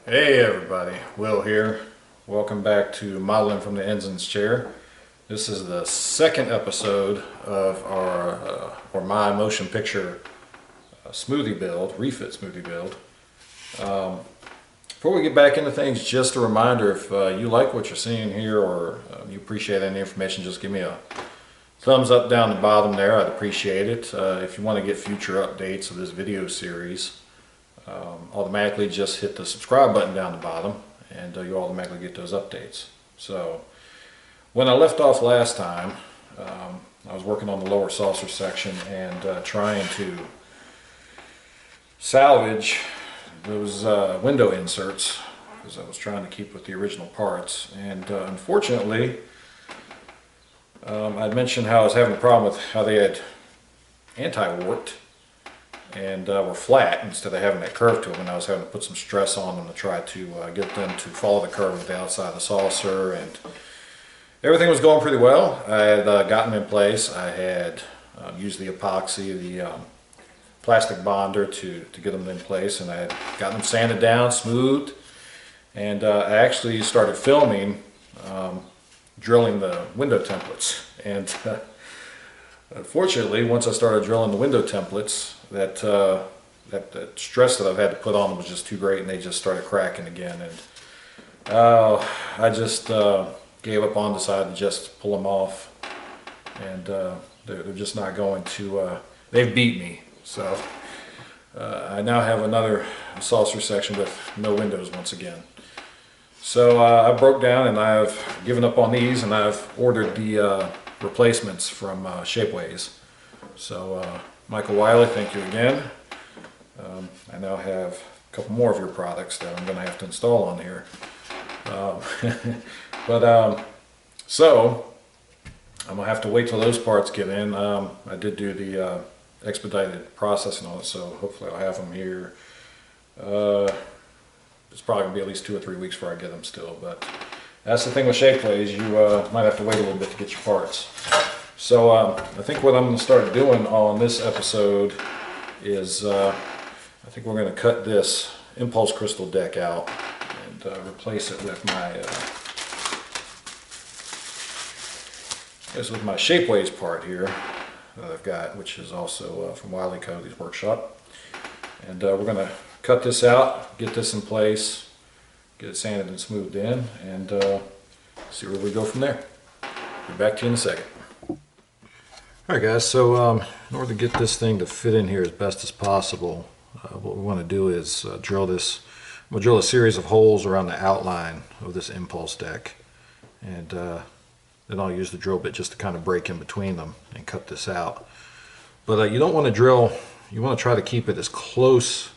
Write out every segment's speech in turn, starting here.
Hey everybody, Will here. Welcome back to Modeling from the Ensign's Chair. This is the second episode of our or my motion picture smoothie build, refit smoothie build. Before we get back into things, just a reminder, if you like what you're seeing here or you appreciate any information, just give me a thumbs up down the bottom there. I'd appreciate it. If you want to get future updates of this video series, automatically just hit the subscribe button down the bottom and you automatically get those updates. So when I left off last time, I was working on the lower saucer section and trying to salvage those window inserts because I was trying to keep with the original parts, and unfortunately I'd mentioned how I was having a problem with how they had anti-warped and were flat instead of having that curve to them, and I was having to put some stress on them to try to get them to follow the curve of the outside of the saucer, and everything was going pretty well. I had gotten them in place. I had used the epoxy, the plastic bonder to get them in place, and I had gotten them sanded down, smoothed, and I actually started filming drilling the window templates, and unfortunately, once I started drilling the window templates, that stress that I've had to put on them was just too great, and they just started cracking again. And I just gave up on, decided to just pull them off, and they're just not going to. They've beat me. So I now have another saucer section with no windows once again. So I broke down and I've given up on these, and I've ordered the replacements from Shapeways. So Michael Wiley, thank you again. I now have a couple more of your products that I'm going to have to install on here. So I'm going to have to wait till those parts get in. I did do the expedited processing on it, so hopefully I'll have them here. It's probably going to be at least 2 or 3 weeks before I get them still, but that's the thing with Shapeways, you might have to wait a little bit to get your parts. So I think what I'm going to start doing on this episode is I think we're going to cut this impulse crystal deck out and replace it with my Shapeways part here that I've got, which is also from Wiley Cody's workshop. And we're going to cut this out, get this in place, get it sanded and smoothed in, and see where we go from there. Be back to you in a second. Alright guys, so in order to get this thing to fit in here as best as possible, what we want to do is drill this. We'll drill a series of holes around the outline of this impulse deck, and then I'll use the drill bit just to kind of break in between them and cut this out. But you don't want to drill, you want to try to keep it as close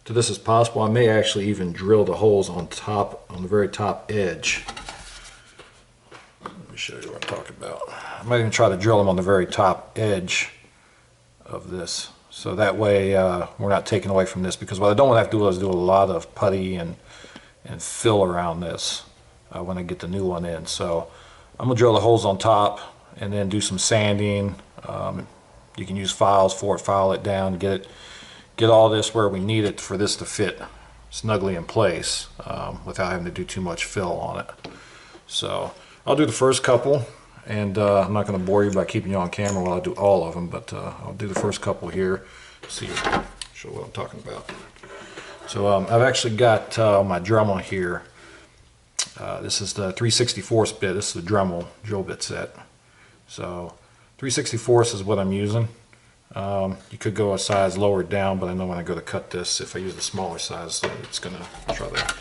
to this as possible. I may actually even drill the holes on top, on the very top edge. Let me show you what I'm talking about. I might even try to drill them on the very top edge of this, so that way we're not taking away from this, because what I don't want to have to do is do a lot of putty and fill around this when I get the new one in. So I'm going to drill the holes on top and then do some sanding. You can use files for it, file it down, get all this where we need it for this to fit snugly in place without having to do too much fill on it. So I'll do the first couple, and I'm not going to bore you by keeping you on camera while I do all of them, but I'll do the first couple here, show what I'm talking about. So I've actually got my Dremel here. This is the 3/64 bit. This is the Dremel drill bit set. So 3/64 is what I'm using. You could go a size lower down, but I know when I go to cut this, if I use the smaller size, it's gonna try to,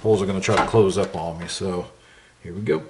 holes are gonna try to close up on me. So here we go.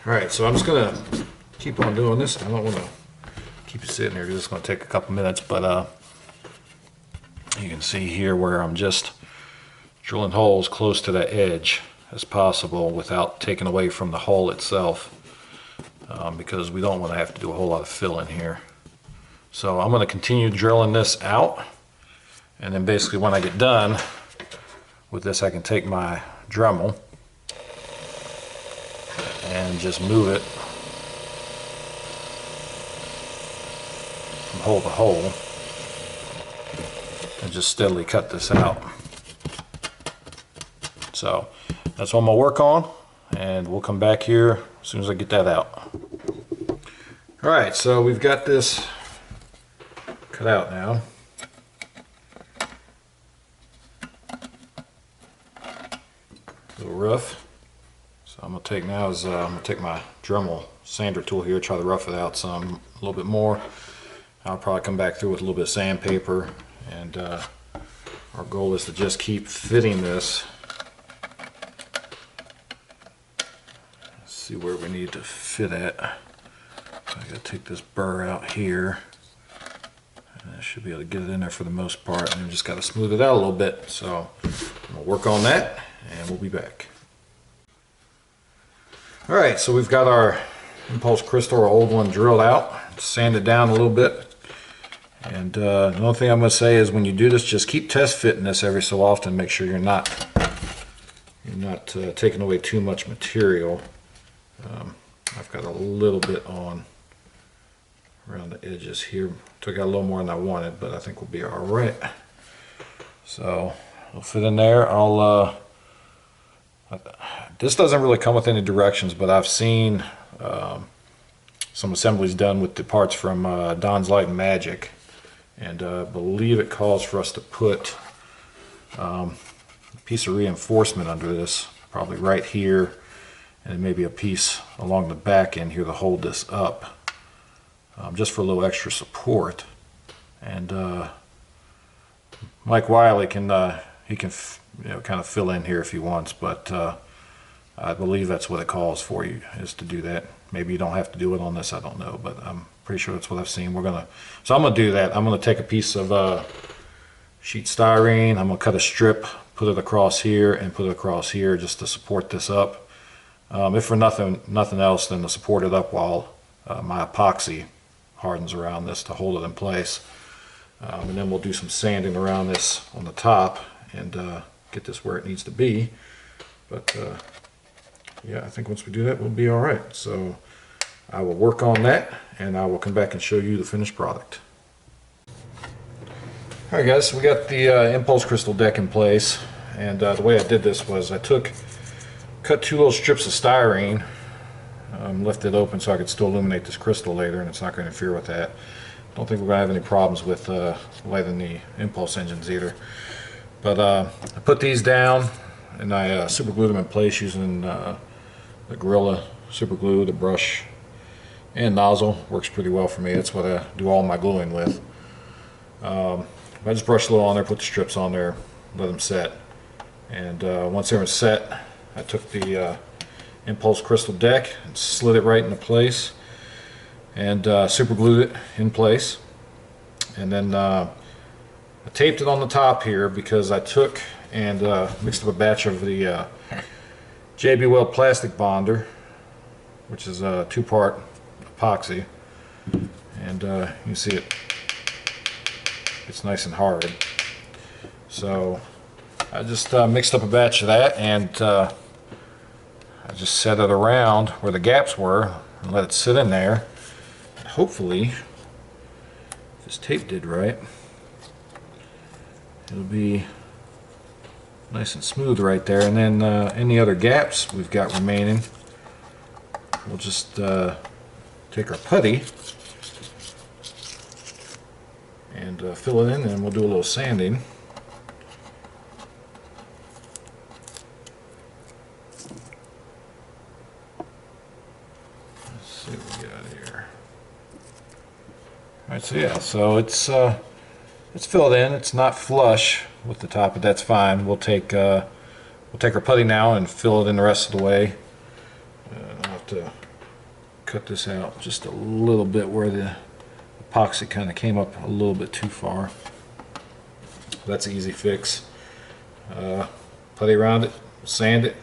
Alright, so I'm just going to keep on doing this. I don't want to keep it sitting here because it's going to take a couple minutes, but you can see here where I'm just drilling holes close to the edge as possible without taking away from the hole itself, because we don't want to have to do a whole lot of filling here. So I'm going to continue drilling this out, and then basically when I get done with this, I can take my Dremel and just move it from hole to hole and just steadily cut this out. So that's what I'm going to work on, and we'll come back here as soon as I get that out. Alright, so we've got this cut out now. A little rough. So I'm going to take now is I'm going to take my Dremel sander tool here, try to rough it out some a little bit more. I'll probably come back through with a little bit of sandpaper, and our goal is to just keep fitting this. Let's see where we need to fit at. So I got to take this burr out here, and I should be able to get it in there for the most part, and then just got to smooth it out a little bit. So I'm going to work on that, and we'll be back. Alright, so we've got our impulse crystal, our old one, drilled out, sanded down a little bit. And the only thing I'm going to say is when you do this, just keep test fitting this every so often. Make sure you're not taking away too much material. I've got a little bit on around the edges here. Took out a little more than I wanted, but I think we'll be all right. So it'll fit in there. This doesn't really come with any directions, but I've seen some assemblies done with the parts from Don's Light and Magic, and I believe it calls for us to put a piece of reinforcement under this, probably right here, and maybe a piece along the back end here to hold this up, just for a little extra support. And Mike Wiley can kind of fill in here if he wants, but I believe that's what it calls for you, is to do that. Maybe you don't have to do it on this, I don't know, but I'm pretty sure that's what I've seen. So I'm gonna do that. I'm gonna take a piece of sheet styrene. I'm gonna cut a strip, put it across here, and put it across here just to support this up. If for nothing else, then to support it up while my epoxy hardens around this to hold it in place. And then we'll do some sanding around this on the top and get this where it needs to be. But yeah, I think once we do that, we'll be all right. So I will work on that, and I will come back and show you the finished product. All right, guys, so we got the impulse crystal deck in place, and the way I did this was I cut two little strips of styrene, left it open so I could still illuminate this crystal later, and it's not going to interfere with that. Don't think we're going to have any problems with lighting the impulse engines either. But I put these down, and I super glued them in place using the Gorilla super glue. The brush and nozzle works pretty well for me. That's what I do all my gluing with. I just brushed a little on there, put the strips on there, let them set. And once they were set, I took the impulse crystal deck and slid it right into place, and super glued it in place. And then I taped it on the top here because I took and mixed up a batch of the JB Weld plastic bonder, which is a two-part epoxy, and you can see it's nice and hard. So I just mixed up a batch of that, and I just set it around where the gaps were and let it sit in there. And hopefully, if this tape did right, it'll be nice and smooth right there. And then any other gaps we've got remaining, we'll just take our putty and fill it in, and we'll do a little sanding. Let's see what we got here. Alright, so yeah, so it's filled in. It's not flush with the top, but that's fine. We'll take our putty now and fill it in the rest of the way. I'll have to cut this out just a little bit where the epoxy kind of came up a little bit too far. That's an easy fix. Putty around it, sand it.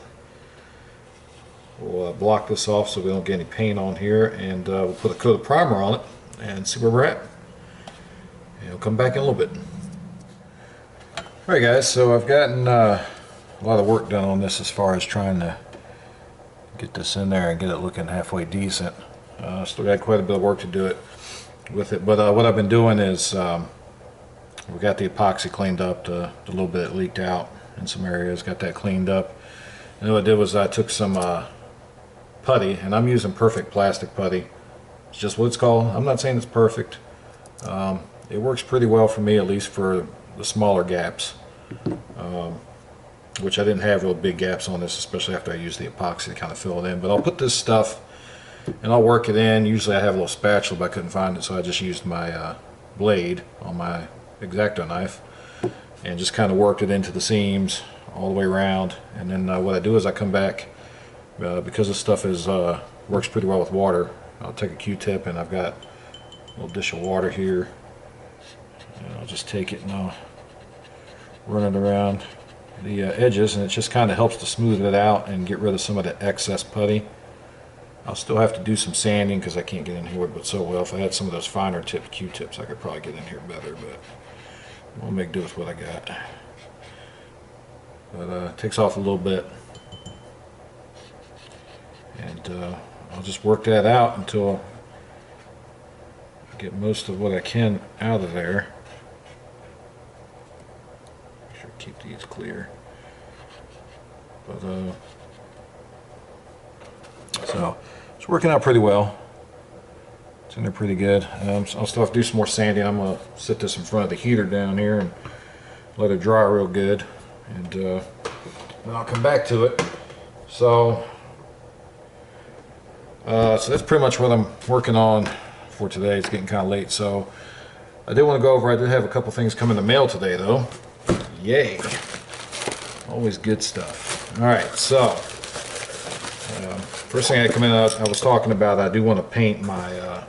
We'll block this off so we don't get any paint on here, and we'll put a coat of primer on it and see where we're at. And we'll come back in a little bit. Alright guys, so I've gotten a lot of work done on this as far as trying to get this in there and get it looking halfway decent. Still got quite a bit of work to do it with it, but what I've been doing is we got the epoxy cleaned up, the little bit leaked out in some areas, got that cleaned up. And what I did was I took some putty, and I'm using Perfect plastic putty. It's just what it's called. I'm not saying it's perfect. It works pretty well for me, at least for the smaller gaps, which I didn't have real big gaps on this, especially after I used the epoxy to kind of fill it in. But I'll put this stuff and I'll work it in. Usually I have a little spatula, but I couldn't find it, so I just used my blade on my X-Acto knife and just kind of worked it into the seams all the way around. And then what I do is I come back, because this stuff is works pretty well with water. I'll take a Q-tip, and I've got a little dish of water here, and I'll just take it and I'll run it around the edges, and it just kind of helps to smooth it out and get rid of some of the excess putty. I'll still have to do some sanding because I can't get in here but so well. If I had some of those finer tip Q-tips, I could probably get in here better, but we'll make do with what I got. But it takes off a little bit, and I'll just work that out until I get most of what I can out of there. Make sure to keep these clear. But so it's working out pretty well. It's in there pretty good. So I'll still have to do some more sanding. I'm gonna sit this in front of the heater down here and let it dry real good, and then I'll come back to it. So that's pretty much what I'm working on for today. It's getting kind of late, so I did want to go over. I did have a couple things come in the mail today, though. Yay! Always good stuff. All right, so first thing I come in, I was talking about, I do want to paint my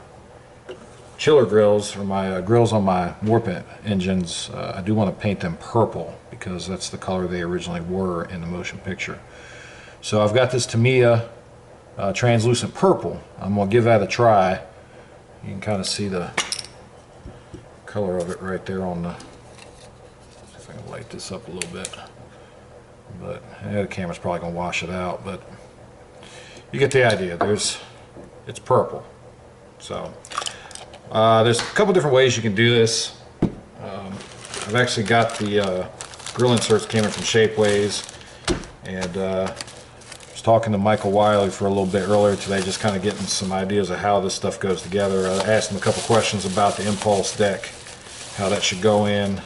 chiller grills, or my grills on my warp engines. I do want to paint them purple because that's the color they originally were in the motion picture. So I've got this Tamiya translucent purple. I'm going to give that a try. You can kind of see the color of it right there on the, see if I can light this up a little bit, but the camera's probably going to wash it out, but you get the idea. It's purple. So there's a couple different ways you can do this. I've actually got the grill inserts came in from Shapeways, and I was talking to Michael Wiley for a little bit earlier today, just kind of getting some ideas of how this stuff goes together. I asked him a couple questions about the impulse deck, how that should go in,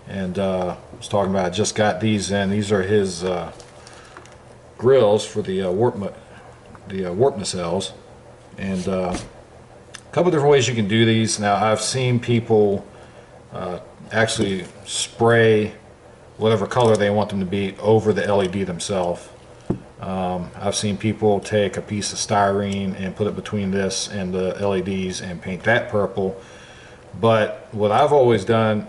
and I was talking about, I just got these in. These are his grills for the warp nacelles, and a couple different ways you can do these. Now I've seen people actually spray whatever color they want them to be over the LED themselves. I've seen people take a piece of styrene and put it between this and the LEDs and paint that purple. But what I've always done,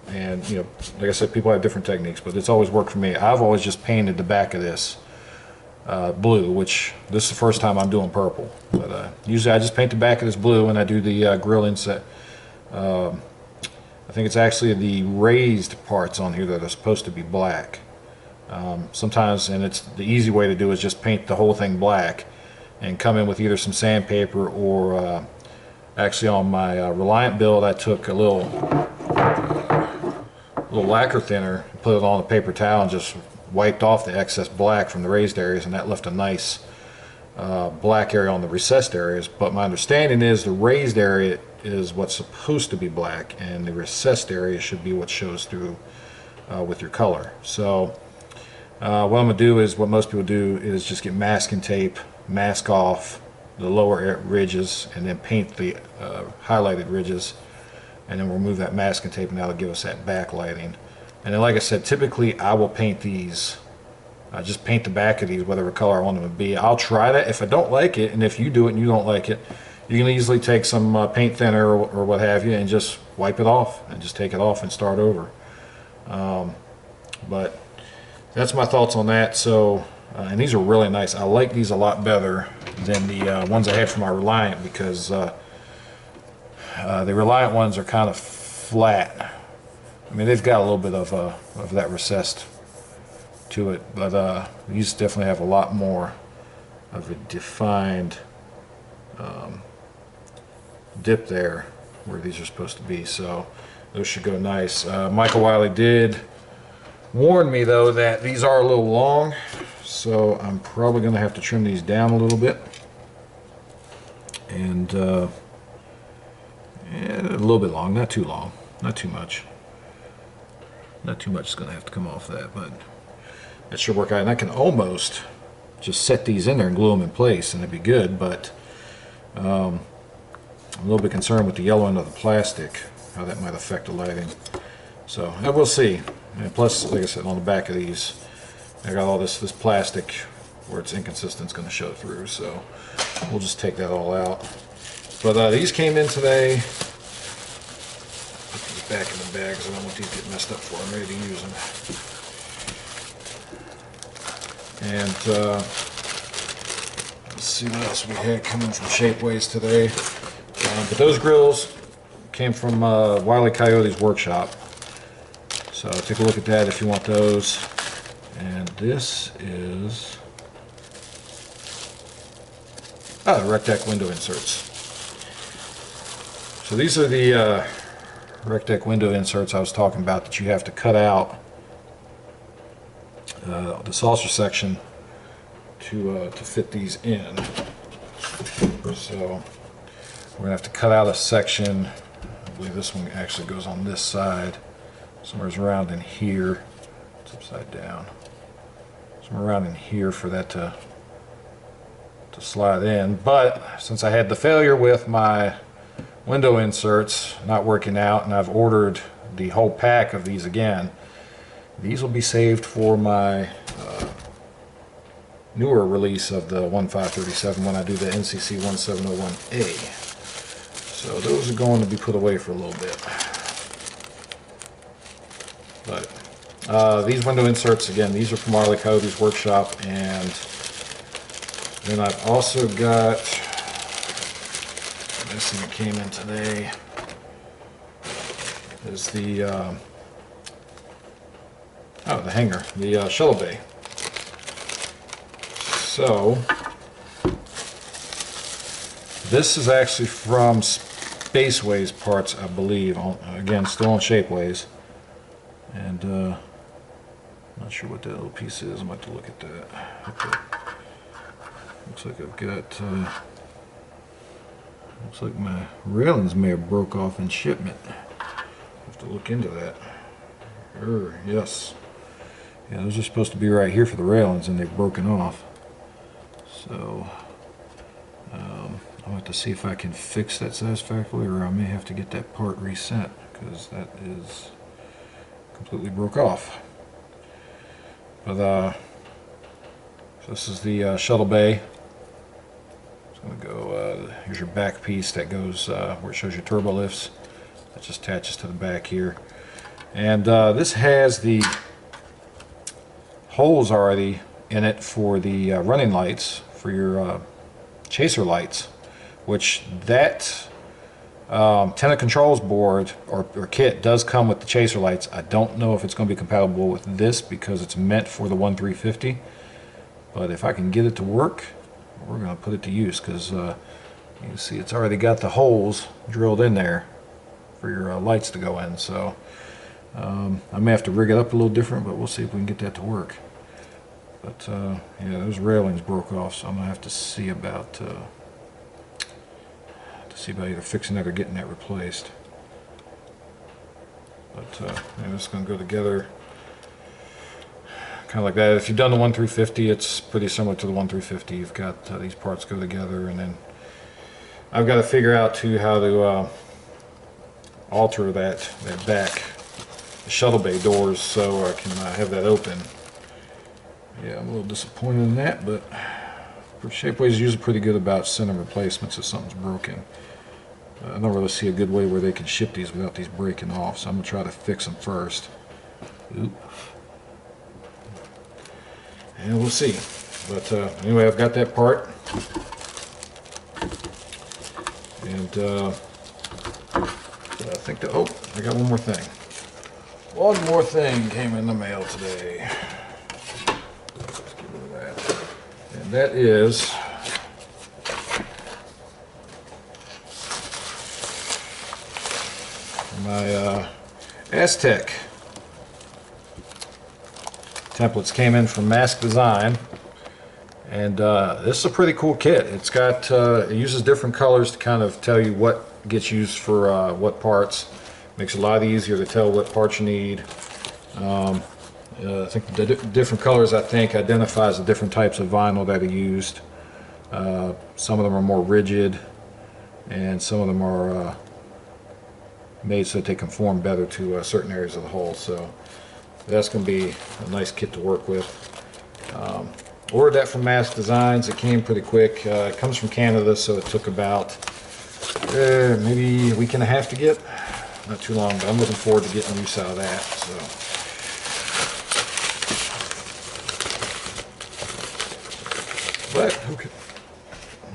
and you know, like I said, people have different techniques, but it's always worked for me. I've always just painted the back of this blue, which this is the first time I'm doing purple. But usually I just paint the back of this blue, and I do the grill inset. I think it's actually the raised parts on here that are supposed to be black. Sometimes, and it's the easy way to do is just paint the whole thing black and come in with either some sandpaper or actually on my Reliant build I took a little lacquer thinner, put it on a paper towel and just wiped off the excess black from the raised areas, and that left a nice black area on the recessed areas. But my understanding is the raised area is what's supposed to be black, and the recessed area should be what shows through with your color. So what I'm going to do is what most people do is just get masking tape, mask off the lower ridges, and then paint the highlighted ridges, and then remove that masking tape, and that'll give us that backlighting. And then, like I said, typically I will paint these just paint the back of these whatever color I want them to be. I'll try that. If I don't like it, and if you do it and you don't like it, you can easily take some paint thinner or what have you and just wipe it off and just take it off and start over. But that's my thoughts on that. So, and these are really nice. I like these a lot better than the ones I had from my Reliant, because the Reliant ones are kind of flat. I mean, they've got a little bit of that recessed to it, but these definitely have a lot more of a defined dip there where these are supposed to be. So those should go nice. Michael Wiley did warn me though that these are a little long, so I'm probably going to have to trim these down a little bit, and a little bit long, not too long, not too much. Not too much is going to have to come off that, but that should work out. And I can almost just set these in there and glue them in place and it'd be good, but I'm a little bit concerned with the yellow end of the plastic, how that might affect the lighting. So we'll see. And plus, like I said, on the back of these, I got all this plastic where it's inconsistent, it's going to show through. So we'll just take that all out. But these came in today. Put these back in the bag because I don't want these to get messed up before I'm ready to use them. And let's see what else we had coming from Shapeways today. But those grills came from Wile E. Coyote's workshop. So take a look at that if you want those. And this is rec deck window inserts. So these are the rec deck window inserts I was talking about that you have to cut out the saucer section to fit these in. So we're gonna have to cut out a section. I believe this one actually goes on this side, somewhere around in here. It's upside down. Somewhere around in here for that to slide in. But since I had the failure with my window inserts not working out, and I've ordered the whole pack of these again, these will be saved for my newer release of the 1537 when I do the NCC 1701A. So those are going to be put away for a little bit. But these window inserts, again, these are from Wile E. Coyote's workshop. And then I've also got this thing that came in today is the the hanger, the shuttle bay. So this is actually from Spaceways parts, I believe. Again, still on Shapeways. And not sure what that little piece is. I'm about to look at that. Okay. Looks like I've got. Looks like my railings may have broke off in shipment. Have to look into that. Yes. Yeah, those are supposed to be right here for the railings, and they've broken off. So I'll have to see if I can fix that satisfactorily, or I may have to get that part reset, because that is completely broke off. But this is the shuttle bay. It's going to go, here's your back piece that goes where it shows your turbo lifts. That just attaches to the back here. And this has the holes already in it for the running lights, for your chaser lights, which that Tenant Controls board or kit does come with the chaser lights. I don't know if it's going to be compatible with this because it's meant for the 1350, but if I can get it to work, we're going to put it to use, because you can see it's already got the holes drilled in there for your lights to go in. So I may have to rig it up a little different, but we'll see if we can get that to work. But yeah, those railings broke off, so I'm going to have to see about either fixing that or getting that replaced. But yeah, it's going to go together kind of like that. If you've done the 1350, it's pretty similar to the 1350. You've got these parts go together, and then I've got to figure out too how to alter that back shuttle bay doors so I can have that open. Yeah, I'm a little disappointed in that, but Shapeways is usually pretty good about sending replacements if something's broken. I don't really see a good way where they can ship these without these breaking off, so I'm going to try to fix them first. Oop. And we'll see. But anyway, I've got that part. And I think that, oh, I got one more thing. One more thing came in the mail today. Let's get rid of that. And that is my Aztec templates. Came in from Mask Design, and this is a pretty cool kit. It's got it uses different colors to kind of tell you what gets used for what parts. Makes it a lot easier to tell what parts you need. I think the different colors, I think, identifies the different types of vinyl that are used. Some of them are more rigid, and some of them are made so that they conform better to certain areas of the hull. So that's going to be a nice kit to work with. Ordered that from Mask Designs. It came pretty quick. It comes from Canada, so it took about maybe a week and a half to get. Not too long, but I'm looking forward to getting use out of that. So, but okay.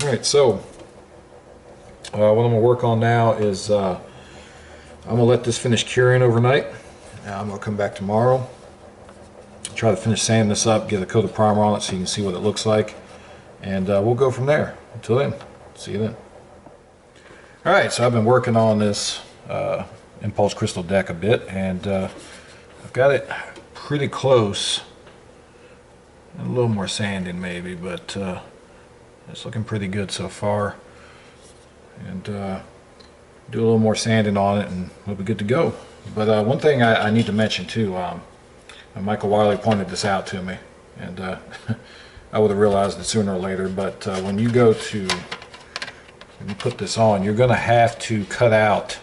All right. So what I'm going to work on now is I'm going to let this finish curing overnight. I'm going to come back tomorrow, try to finish sanding this up, get a coat of primer on it so you can see what it looks like, and we'll go from there. Until then, see you then. All right. So I've been working on this impulse crystal deck a bit, and I've got it pretty close. A little more sanding maybe, but it's looking pretty good so far. And do a little more sanding on it and we'll be good to go. But one thing I need to mention too, Michael Wiley pointed this out to me, and I would have realized it sooner or later, but when you put this on, you're going to have to cut out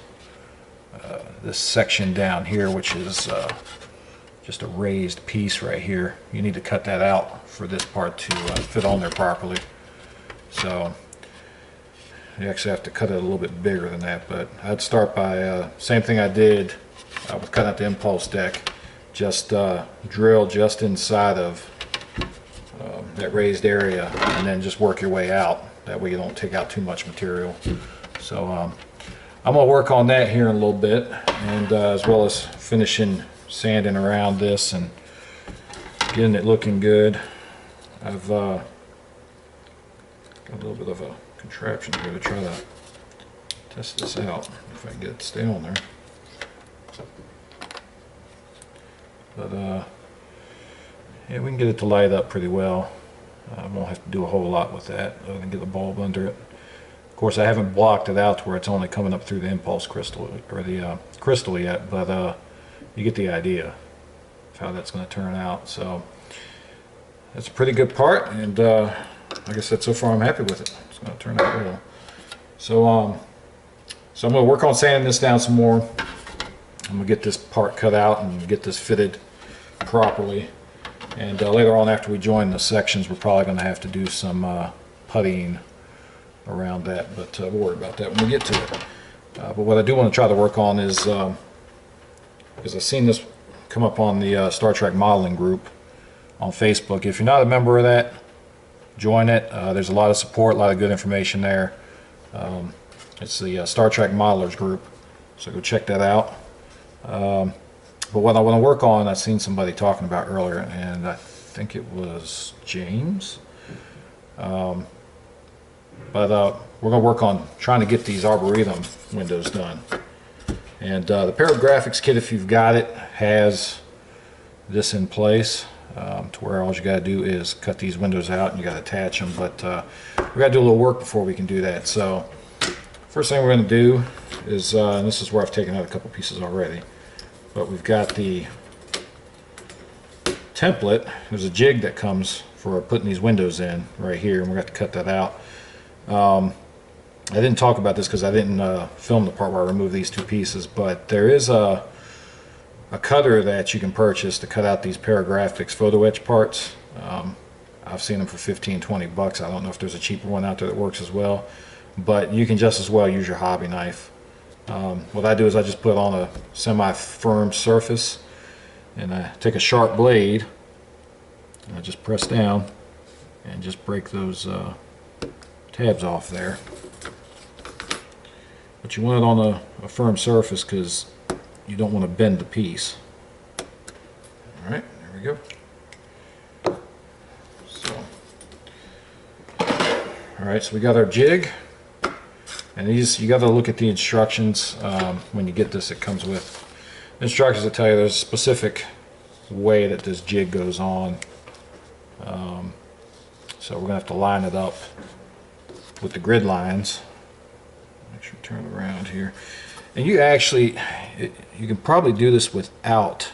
this section down here, which is just a raised piece right here. You need to cut that out for this part to fit on there properly. So you actually have to cut it a little bit bigger than that, but I'd start by same thing I did with cutting out the impulse deck. Just drill just inside of that raised area, and then just work your way out. That way you don't take out too much material. So I'm going to work on that here in a little bit, and as well as finishing sanding around this and getting it looking good. I've got a little bit of a contraption here to try to test this out, if I can get it to stay on there. But yeah, we can get it to light up pretty well. I won't have to do a whole lot with that other than get a bulb under it. Of course, I haven't blocked it out to where it's only coming up through the impulse crystal or the crystal yet, but you get the idea of how that's going to turn out. So that's a pretty good part, and like I said, so far I'm happy with it. It's going to turn out well. So I'm going to work on sanding this down some more. I'm going to get this part cut out and get this fitted properly. And later on, after we join the sections, we're probably going to have to do some puttying around that, but we'll worry about that when we get to it. But what I do want to try to work on is, because I've seen this come up on the Star Trek modeling group on Facebook. If you're not a member of that, join it. There's a lot of support, a lot of good information there. It's the Star Trek modelers group, so go check that out. But what I want to work on, I've seen somebody talking about earlier, and I think it was James. But we're going to work on trying to get these Arboretum windows done. And the Pair of Graphics kit, if you've got it, has this in place to where all you got to do is cut these windows out and you got to attach them. But we got to do a little work before we can do that. So first thing we're going to do is, and this is where I've taken out a couple pieces already, but we've got the template. There's a jig that comes for putting these windows in right here, and we're going to cut that out. I didn't talk about this because I didn't film the part where I removed these two pieces, but there is a a cutter that you can purchase to cut out these paragraphics photo etch parts. I've seen them for 15-20 bucks. I don't know if there's a cheaper one out there that works as well, but you can just as well use your hobby knife. What I do is I just put it on a semi-firm surface, and I take a sharp blade and I just press down and just break those tabs off there. But you want it on a firm surface because you don't want to bend the piece. Alright, there we go. Alright, so we got our jig, and these, you got to look at the instructions when you get this. It comes with instructions that tell you there's a specific way that this jig goes on. So we're going to have to line it up with the grid lines. Make sure you turn it around here. And you actually, you can probably do this without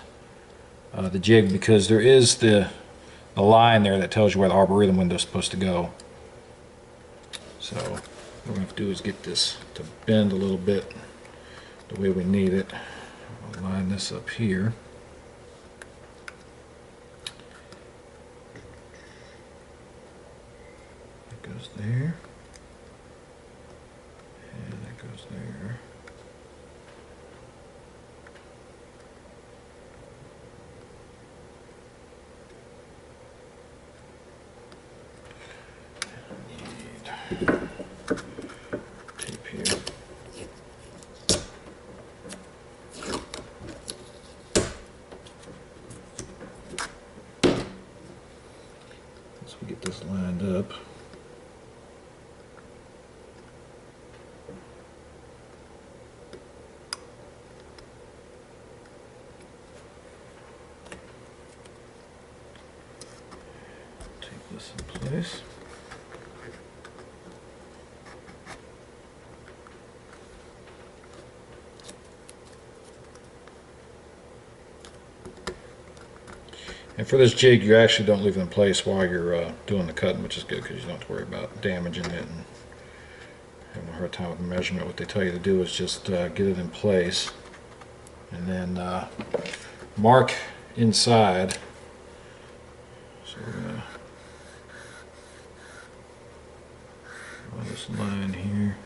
the jig, because there is the line there that tells you where the Arboretum window is supposed to go. So what we're going to have to do is get this to bend a little bit the way we need it. I'll line this up here. That goes there. And that goes there. Tape here. Once we get this lined up, take this in place. And for this jig, you actually don't leave it in place while you're doing the cutting, which is good because you don't have to worry about damaging it and having a hard time with the measurement. What they tell you to do is just get it in place and then mark inside. So we're going to draw this line here.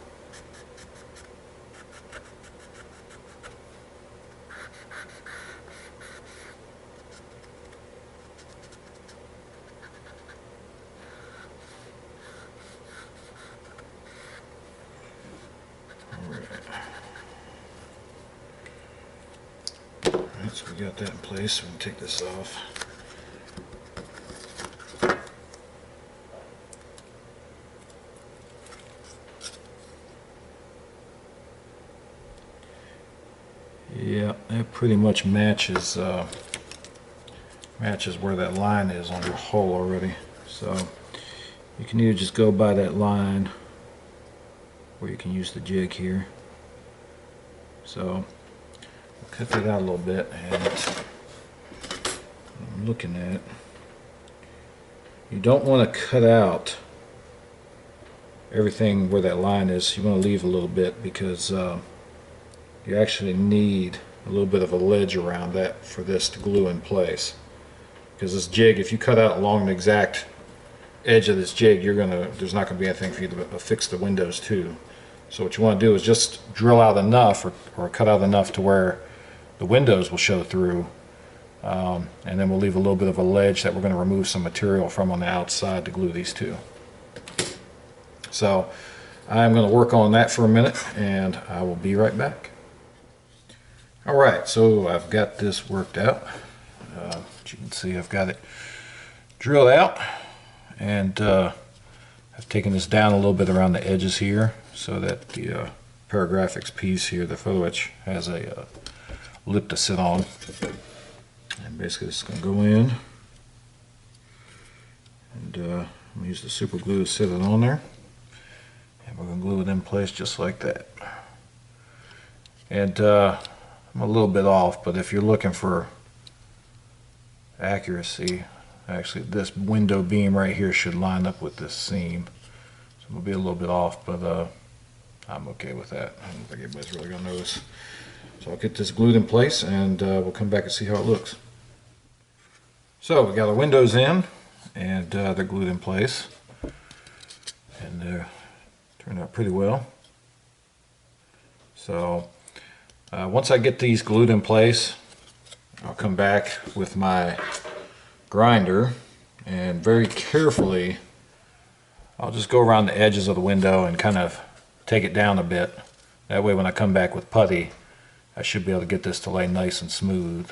So we got that in place, so we can take this off. Yeah, that pretty much matches where that line is on your hole already. So you can either just go by that line, or you can use the jig here. So cut that out a little bit, and I'm looking at it. You don't want to cut out everything where that line is. You want to leave a little bit because you actually need a little bit of a ledge around that for this to glue in place. Because this jig, if you cut out along the exact edge of this jig, there's not going to be anything for you to affix the windows to. So what you want to do is just drill out enough or cut out enough to where the windows will show through, and then we'll leave a little bit of a ledge that we're going to remove some material from on the outside to glue these two. So I'm going to work on that for a minute, and I will be right back. Alright, so I've got this worked out. As you can see, I've got it drilled out, and I've taken this down a little bit around the edges here so that the paragraphics piece here, the photo etch, has a lip to sit on. And basically this is going to go in, and I'm going to use the super glue to sit it on there, and we're going to glue it in place just like that. And I'm a little bit off, but if you're looking for accuracy, actually this window beam right here should line up with this seam. So we'll be a little bit off, but I'm okay with that. I don't think anybody's really going to notice. So I'll get this glued in place and we'll come back and see how it looks. So we got our windows in and they're glued in place, and they're turned out pretty well. So once I get these glued in place, I'll come back with my grinder and very carefully I'll just go around the edges of the window and kind of take it down a bit. That way when I come back with putty, I should be able to get this to lay nice and smooth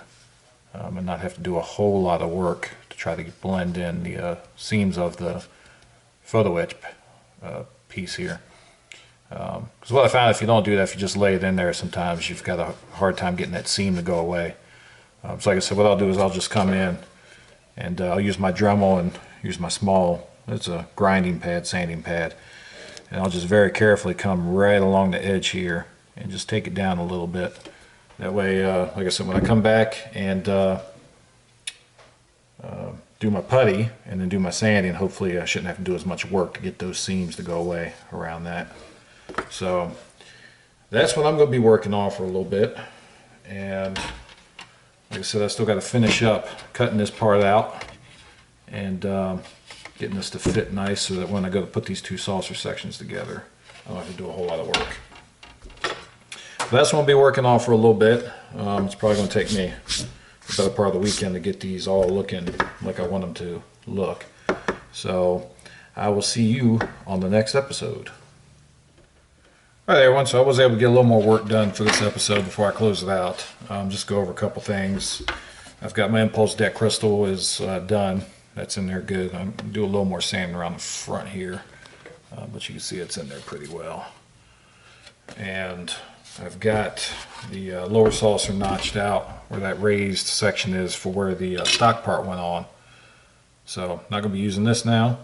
and not have to do a whole lot of work to try to blend in the seams of the photo etch piece here. Because what I found, if you don't do that, if you just lay it in there, sometimes you've got a hard time getting that seam to go away. So like I said, what I'll do is I'll just come in and I'll use my Dremel and use my small, it's a grinding pad, sanding pad, and I'll just very carefully come right along the edge here and just take it down a little bit. That way, like I said, when I come back and do my putty and then do my sanding, hopefully I shouldn't have to do as much work to get those seams to go away around that. So that's what I'm going to be working on for a little bit. And like I said, I still got to finish up cutting this part out and getting this to fit nice so that when I go to put these two saucer sections together, I don't have to do a whole lot of work. So that's what I'll be working on for a little bit. It's probably going to take me the better part of the weekend to get these all looking like I want them to look. So I will see you on the next episode. Alright everyone, so I was able to get a little more work done for this episode before I close it out. Just go over a couple things. I've got my impulse deck crystal is done. That's in there good. I'm going to do a little more sanding around the front here. But you can see it's in there pretty well. And I've got the lower saucer notched out where that raised section is for where the stock part went on. So I'm not going to be using this now.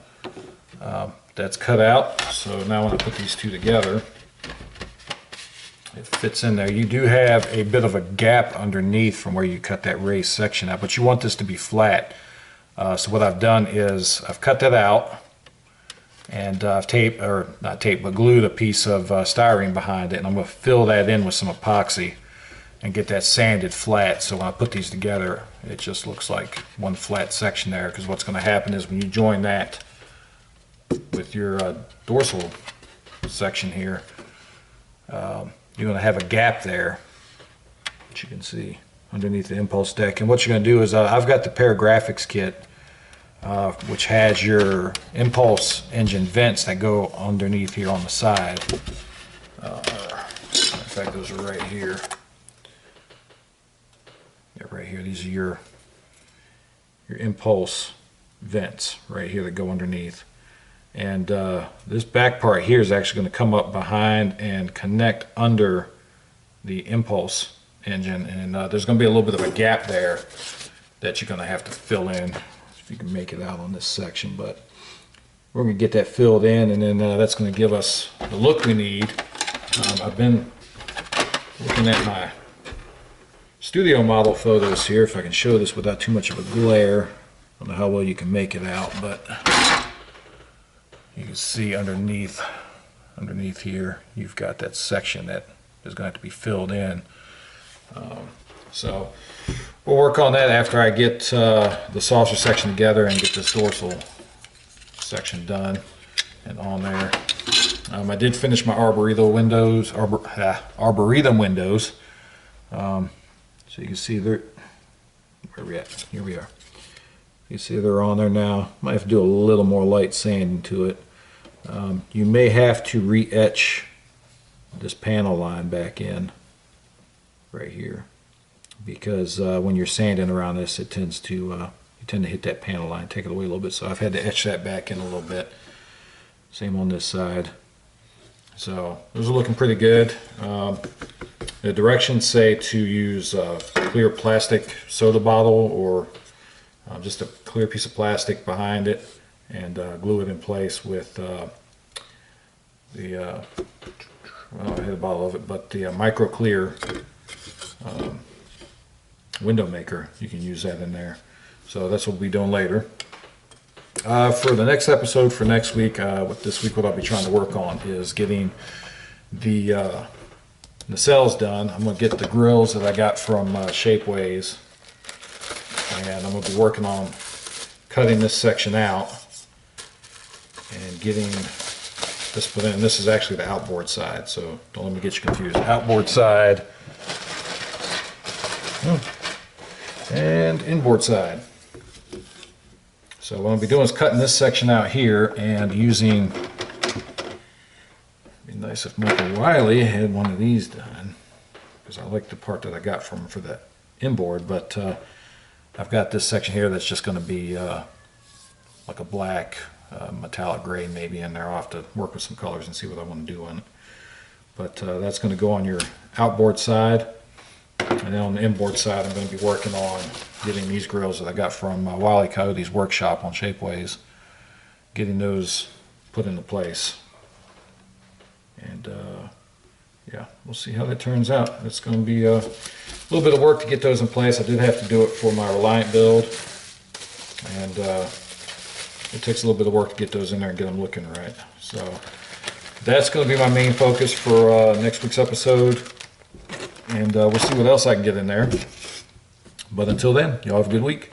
That's cut out. So now when I put these two together, it fits in there. You do have a bit of a gap underneath from where you cut that raised section out, but you want this to be flat. So what I've done is I've cut that out and I've taped, or not taped, but glued a piece of styrene behind it, and I'm going to fill that in with some epoxy and get that sanded flat. So when I put these together, it just looks like one flat section there, because what's going to happen is when you join that with your dorsal section here, you're going to have a gap there, which you can see underneath the impulse deck. And what you're going to do is I've got the Paragraphics kit, which has your impulse engine vents that go underneath here on the side. In fact, those are right here. Yeah, right here. These are your impulse vents right here that go underneath. And this back part here is actually going to come up behind and connect under the impulse engine, and there's going to be a little bit of a gap there that you're going to have to fill in, if you can make it out on this section. But we're going to get that filled in, and then that's going to give us the look we need. I've been looking at my studio model photos here, if I can show this without too much of a glare. I don't know how well you can make it out, but you can see underneath here, you've got that section that is going to have to be filled in. So we'll work on that after I get the saucer section together and get this dorsal section done and on there. I did finish my Arboretum windows. So you can see they're, where are we at? Here we are. You see they're on there now. Might have to do a little more light sanding to it. You may have to re-etch this panel line back in right here, because when you're sanding around this, it tends to you tend to hit that panel line, take it away a little bit. So I've had to etch that back in a little bit. Same on this side. So those are looking pretty good. The directions say to use a clear plastic soda bottle or just a clear piece of plastic behind it, and glue it in place with well, I had a bottle of it, but the micro clear window maker, you can use that in there. So that's what we'll be doing later. For the next episode for next week, what I'll be trying to work on is getting the nacelles done, I'm going to get the grills that I got from Shapeways, and I'm going to be working on cutting this section out and getting this put in. This is actually the outboard side, so don't let me get you confused. Outboard side and inboard side. So what I'll be doing is cutting this section out here and using, it'd be nice if Michael Wiley had one of these done, because I like the part that I got from him for the inboard, but I've got this section here that's just going to be like a black metallic gray maybe in there. I'll have to work with some colors and see what I want to do on it. But that's going to go on your outboard side. And then on the inboard side, I'm going to be working on getting these grills that I got from Wile E. Coyote's workshop on Shapeways, getting those put into place. And yeah, we'll see how that turns out. It's going to be a little bit of work to get those in place. I did have to do it for my Reliant build, and it takes a little bit of work to get those in there and get them looking right. So that's going to be my main focus for next week's episode, and we'll see what else I can get in there. But until then, y'all have a good week.